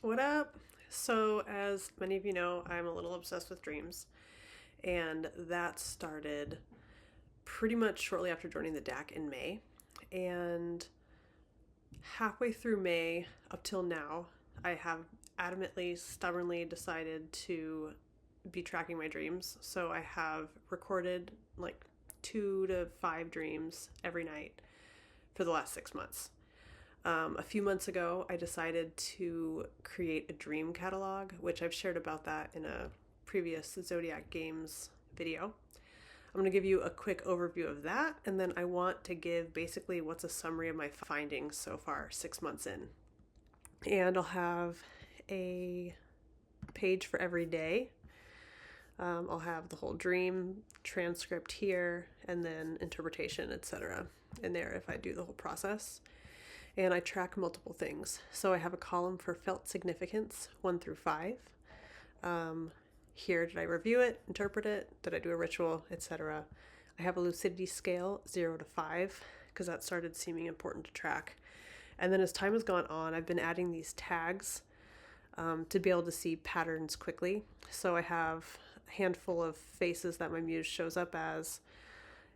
What up? So, as many of you know, I'm a little obsessed with dreams, and that started pretty much shortly after joining the DAC in May. And halfway through May up till now, I have adamantly, stubbornly decided to be tracking my dreams. So, I have recorded like 2 to 5 dreams every night for the last 6 months. A few months ago, I decided to create a dream catalog, which I've shared about that in a previous Zodiac Games video. I'm going to give you a quick overview of that, and then I want to give basically what's a summary of my findings so far, 6 months in. And I'll have a page for every day. I'll have the whole dream transcript here, and then interpretation, etc. in there if I do the whole process. And I track multiple things. So I have a column for felt significance, 1 through 5. Here, did I review it, interpret it, did I do a ritual, etc. I have a lucidity scale, 0 to 5, because that started seeming important to track. And then as time has gone on, I've been adding these tags to be able to see patterns quickly. So I have a handful of faces that my muse shows up as,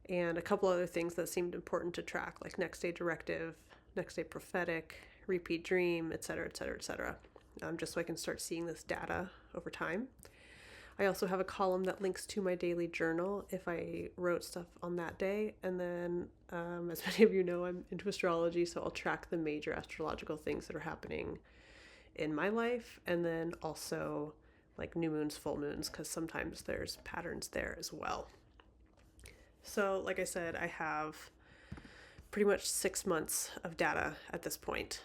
and a couple other things that seemed important to track, like next day directive, next day prophetic, repeat dream, etc., etc., etc. Just so I can start seeing this data over time. I also have a column that links to my daily journal if I wrote stuff on that day. And then, as many of you know, I'm into astrology, so I'll track the major astrological things that are happening in my life. And then also like new moons, full moons, because sometimes there's patterns there as well. So, like I said, I have pretty much 6 months of data at this point.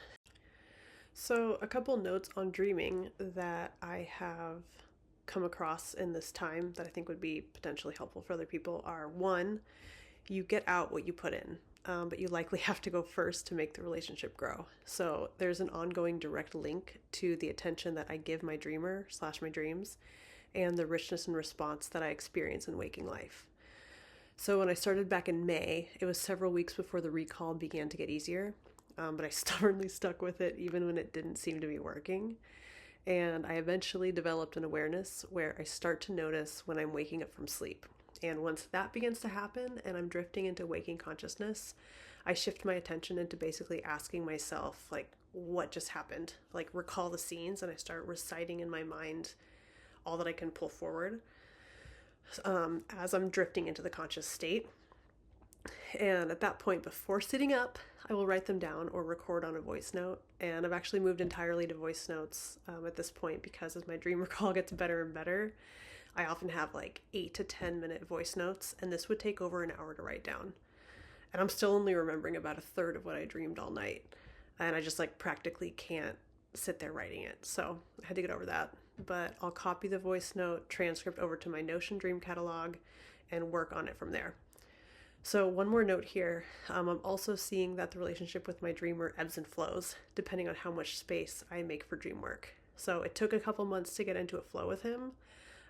So a couple notes on dreaming that I have come across in this time that I think would be potentially helpful for other people are: 1, you get out what you put in, but you likely have to go first to make the relationship grow. So there's an ongoing direct link to the attention that I give my dreamer / my dreams and the richness and response that I experience in waking life. So when I started back in May, it was several weeks before the recall began to get easier, but I stubbornly stuck with it even when it didn't seem to be working. And I eventually developed an awareness where I start to notice when I'm waking up from sleep. And once that begins to happen and I'm drifting into waking consciousness, I shift my attention into basically asking myself, like, what just happened? Like, recall the scenes, and I start reciting in my mind all that I can pull forward as I'm drifting into the conscious state. And at that point, before sitting up, I will write them down or record on a voice note. And I've actually moved entirely to voice notes at this point, because as my dream recall gets better and better, I often have like 8 to 10 minute voice notes, and this would take over an hour to write down. And I'm still only remembering about a third of what I dreamed all night. And I just like practically can't sit there writing it. So I had to get over that. But I'll copy the voice note transcript over to my Notion dream catalog and work on it from there. So one more note here. I'm also seeing that the relationship with my dreamer ebbs and flows depending on how much space I make for dream work. So it took a couple months to get into a flow with him.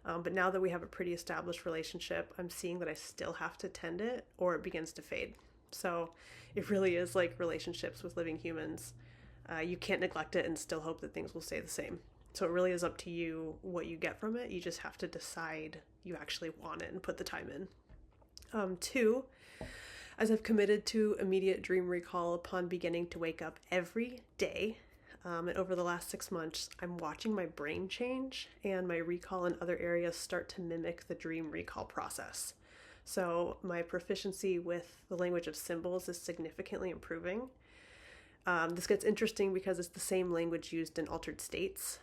But now that we have a pretty established relationship, I'm seeing that I still have to tend it or it begins to fade. So it really is like relationships with living humans. You can't neglect it and still hope that things will stay the same. So it really is up to you what you get from it. You just have to decide you actually want it and put the time in. 2, as I've committed to immediate dream recall upon beginning to wake up every day, and over the last 6 months, I'm watching my brain change and my recall in other areas start to mimic the dream recall process. So my proficiency with the language of symbols is significantly improving. This gets interesting because it's the same language used in altered states,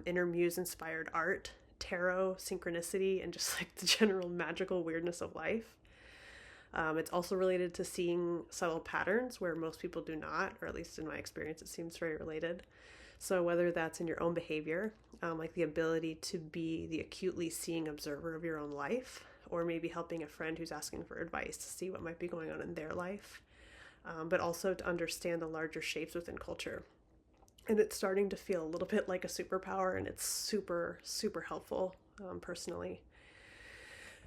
inner muse inspired art, tarot, synchronicity, and just like the general magical weirdness of life. It's also related to seeing subtle patterns where most people do not, or at least in my experience, it seems very related. So whether that's in your own behavior, like the ability to be the acutely seeing observer of your own life, or maybe helping a friend who's asking for advice to see what might be going on in their life, but also to understand the larger shapes within culture. And it's starting to feel a little bit like a superpower, and it's super, super helpful personally.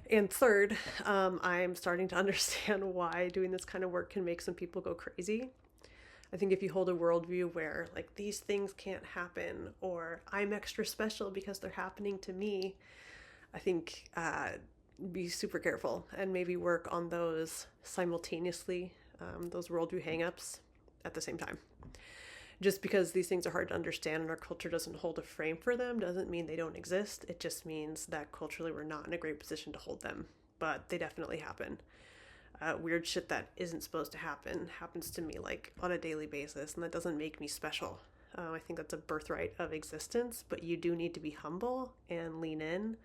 And third, I'm starting to understand why doing this kind of work can make some people go crazy. I think if you hold a worldview where like these things can't happen or I'm extra special because they're happening to me, I think be super careful and maybe work on those simultaneously, those worldview hangups at the same time. Just because these things are hard to understand and our culture doesn't hold a frame for them doesn't mean they don't exist. It just means that culturally we're not in a great position to hold them, but they definitely happen. Weird shit that isn't supposed to happen happens to me like on a daily basis, and that doesn't make me special. I think that's a birthright of existence, but you do need to be humble and lean in.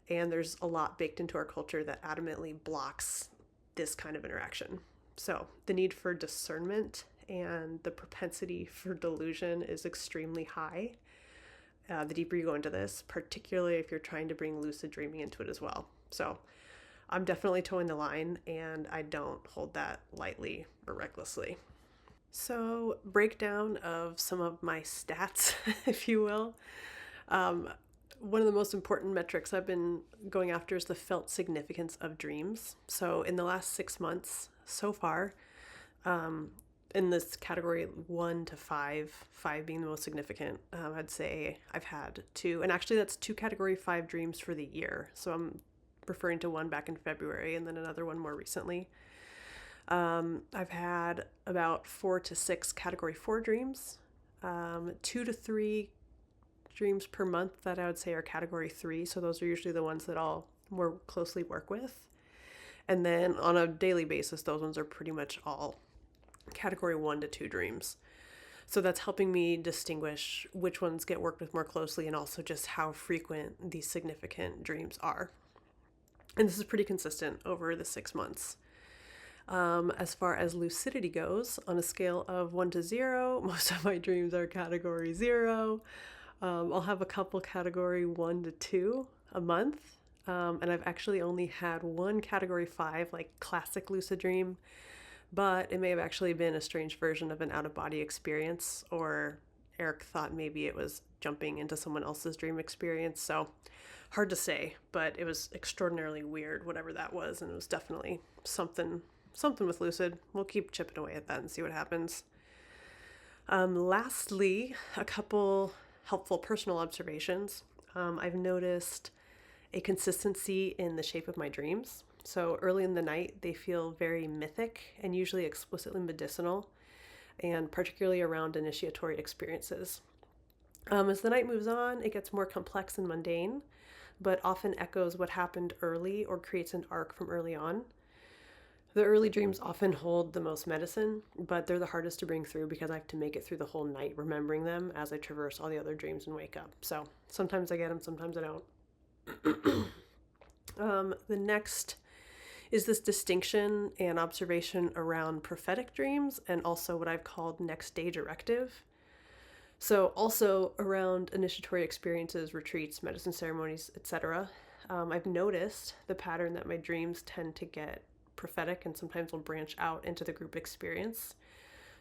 And there's a lot baked into our culture that adamantly blocks this kind of interaction. So the need for discernment and the propensity for delusion is extremely high. The deeper you go into this, particularly if you're trying to bring lucid dreaming into it as well. So I'm definitely towing the line, and I don't hold that lightly or recklessly. So, breakdown of some of my stats, if you will. One of the most important metrics I've been going after is the felt significance of dreams. So, in the last 6 months so far, in this category 1 to 5, 5 being the most significant, I'd say I've had 2, and actually that's 2 category 5 dreams for the year. So I'm referring to one back in February and then another one more recently. I've had about 4 to 6 category 4 dreams, 2 to 3 dreams per month that I would say are category 3. So those are usually the ones that I'll more closely work with. And then on a daily basis, those ones are pretty much all category 1 to 2 dreams. So that's helping me distinguish which ones get worked with more closely and also just how frequent these significant dreams are. And this is pretty consistent over the 6 months. As far as lucidity goes, on a scale of 1 to 0, most of my dreams are category 0. I'll have a couple category 1 to 2 a month. And I've actually only had one category 5, like classic lucid dream, but it may have actually been a strange version of an out-of-body experience, or Eric thought maybe it was jumping into someone else's dream experience. So hard to say, but it was extraordinarily weird, whatever that was, and it was definitely something with lucid. We'll keep chipping away at that and see what happens. Lastly, a couple helpful personal observations. I've noticed a consistency in the shape of my dreams. So early in the night, they feel very mythic and usually explicitly medicinal, and particularly around initiatory experiences. As the night moves on, it gets more complex and mundane, but often echoes what happened early or creates an arc from early on. The early dreams often hold the most medicine, but they're the hardest to bring through because I have to make it through the whole night remembering them as I traverse all the other dreams and wake up. So sometimes I get them, sometimes I don't. The next is this distinction and observation around prophetic dreams and also what I've called next day directive. So also around initiatory experiences, retreats, medicine ceremonies, etc. I've noticed the pattern that my dreams tend to get prophetic and sometimes will branch out into the group experience.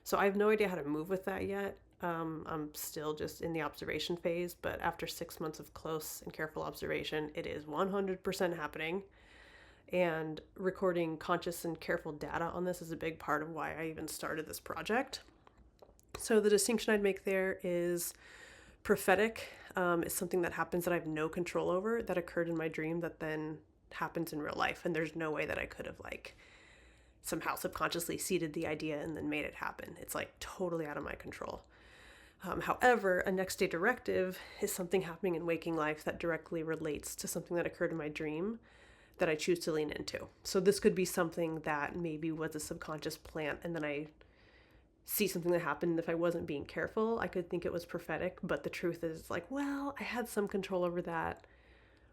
So I have no idea how to move with that yet. I'm still just in the observation phase, but after 6 months of close and careful observation, it is 100% happening. And recording conscious and careful data on this is a big part of why I even started this project. So the distinction I'd make there is prophetic is something that happens that I have no control over, that occurred in my dream that then happens in real life. And there's no way that I could have like somehow subconsciously seeded the idea and then made it happen. It's like totally out of my control. However, a next day directive is something happening in waking life that directly relates to something that occurred in my dream that I choose to lean into. So this could be something that maybe was a subconscious plant and then I see something that happened. If I wasn't being careful, I could think it was prophetic, but the truth is like, well, I had some control over that,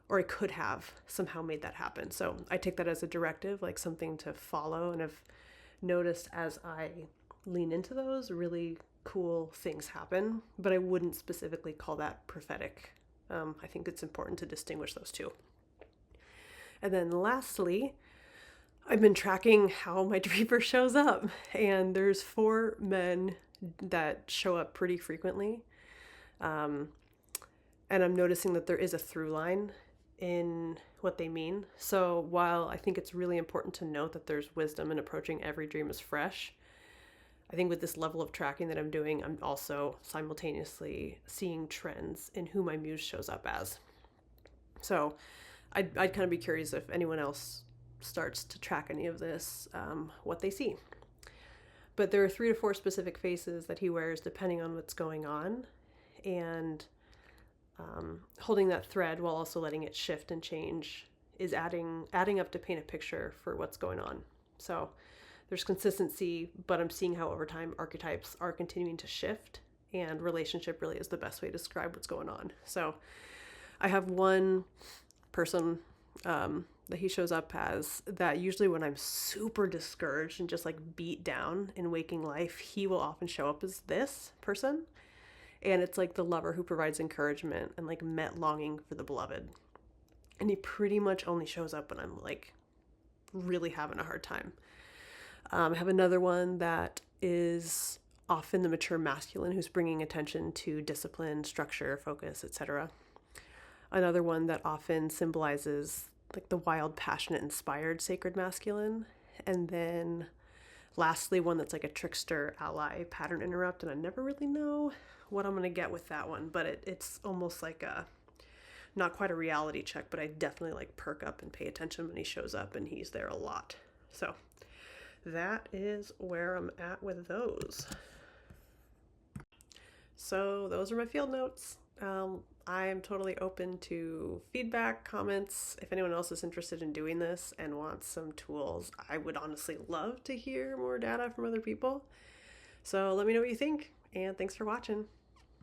or I could have somehow made that happen. So I take that as a directive, like something to follow, and I've noticed as I lean into those, really cool things happen, but I wouldn't specifically call that prophetic. I think it's important to distinguish those two. And then lastly, I've been tracking how my dreamer shows up, and there's 4 men that show up pretty frequently. And I'm noticing that there is a through line in what they mean. So while I think it's really important to note that there's wisdom in approaching every dream as fresh, I think with this level of tracking that I'm doing, I'm also simultaneously seeing trends in who my muse shows up as. So I'd kind of be curious if anyone else starts to track any of this, what they see. But there are 3 to 4 specific faces that he wears depending on what's going on, and holding that thread while also letting it shift and change is adding up to paint a picture for what's going on. So there's consistency, but I'm seeing how over time archetypes are continuing to shift, and relationship really is the best way to describe what's going on. So I have one person that he shows up as that usually when I'm super discouraged and just like beat down in waking life, he will often show up as this person. And it's like the lover who provides encouragement and like met longing for the beloved. And he pretty much only shows up when I'm like really having a hard time. I have another one that is often the mature masculine who's bringing attention to discipline, structure, focus, etc. Another one that often symbolizes like the wild, passionate, inspired sacred masculine. And then lastly, one that's like a trickster, ally, pattern interrupt. And I never really know what I'm going to get with that one, but it's almost like a, not quite a reality check, but I definitely like perk up and pay attention when he shows up, and he's there a lot. So that is where I'm at with those. So those are my field notes. I am totally open to feedback, comments. If anyone else is interested in doing this and wants some tools, I would honestly love to hear more data from other people. So let me know what you think, and thanks for watching.